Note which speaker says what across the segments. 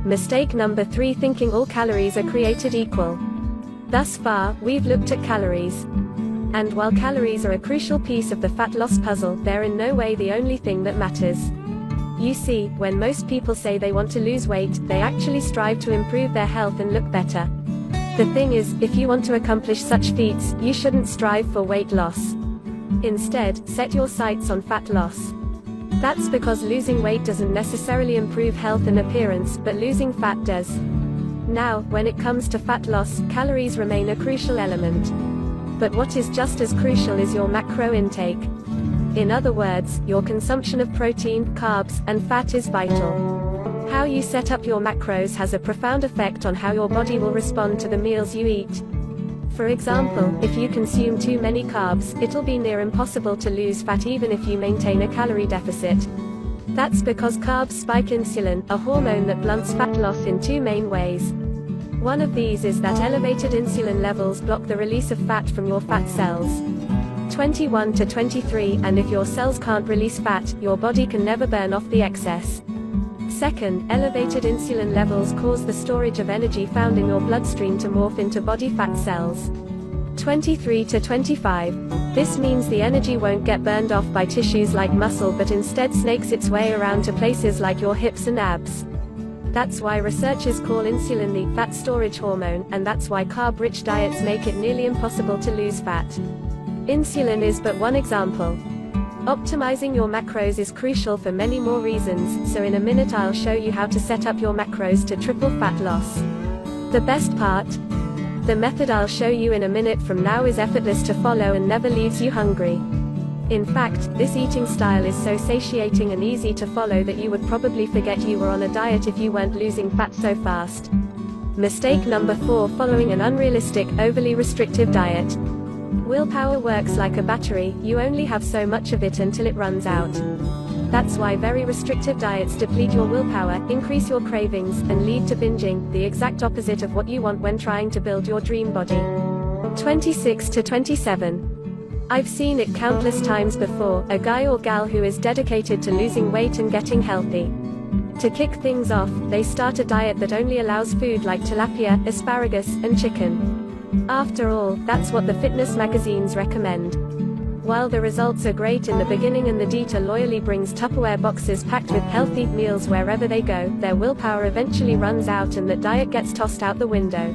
Speaker 1: Mistake number 3: thinking all calories are created equal. Thus far, we've looked at calories. And while calories are a crucial piece of the fat loss puzzle, they're in no way the only thing that matters. You see, when most people say they want to lose weight, they actually strive to improve their health and look better. The thing is, if you want to accomplish such feats, you shouldn't strive for weight loss. Instead, set your sights on fat loss. That's because losing weight doesn't necessarily improve health and appearance, but losing fat does. Now, when it comes to fat loss, calories remain a crucial element. But what is just as crucial is your macro intake. In other words, your consumption of protein, carbs, and fat is vital. How you set up your macros has a profound effect on how your body will respond to the meals you eat. For example, if you consume too many carbs, it'll be near impossible to lose fat even if you maintain a calorie deficit. That's because carbs spike insulin, a hormone that blunts fat loss in two main ways. One of these is that elevated insulin levels block the release of fat from your fat cells. 21 to 23, and if your cells can't release fat, your body can never burn off the excess. Second, elevated insulin levels cause the storage of energy found in your bloodstream to morph into body fat cells. 23 to 25. This means the energy won't get burned off by tissues like muscle but instead snakes its way around to places like your hips and abs. That's why researchers call insulin the fat storage hormone, and that's why carb-rich diets make it nearly impossible to lose fat. Insulin is but one example. Optimizing your macros is crucial for many more reasons, so in a minute I'll show you how to set up your macros to triple fat loss. The best part? The method I'll show you in a minute from now is effortless to follow and never leaves you hungry. In fact, this eating style is so satiating and easy to follow that you would probably forget you were on a diet if you weren't losing fat so fast. Mistake number 4: following an unrealistic, overly restrictive diet. Willpower works like a battery, you only have so much of it until it runs out. That's why very restrictive diets deplete your willpower, increase your cravings, and lead to binging, the exact opposite of what you want when trying to build your dream body. 26 to 27. I've seen it countless times before, a guy or gal who is dedicated to losing weight and getting healthy. To kick things off, they start a diet that only allows food like tilapia, asparagus, and chicken. After all, that's what the fitness magazines recommend. While the results are great in the beginning and the diet loyally brings Tupperware boxes packed with healthy meals wherever they go, their willpower eventually runs out and that diet gets tossed out the window.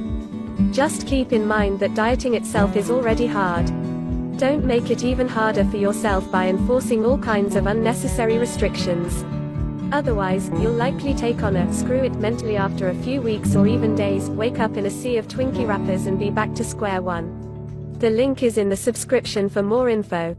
Speaker 1: Just keep in mind that dieting itself is already hard. Don't make it even harder for yourself by enforcing all kinds of unnecessary restrictions. Otherwise, you'll likely take on a screw it mentally after a few weeks or even days, wake up in a sea of Twinkie wrappers and be back to square one. The link is in the subscription for more info.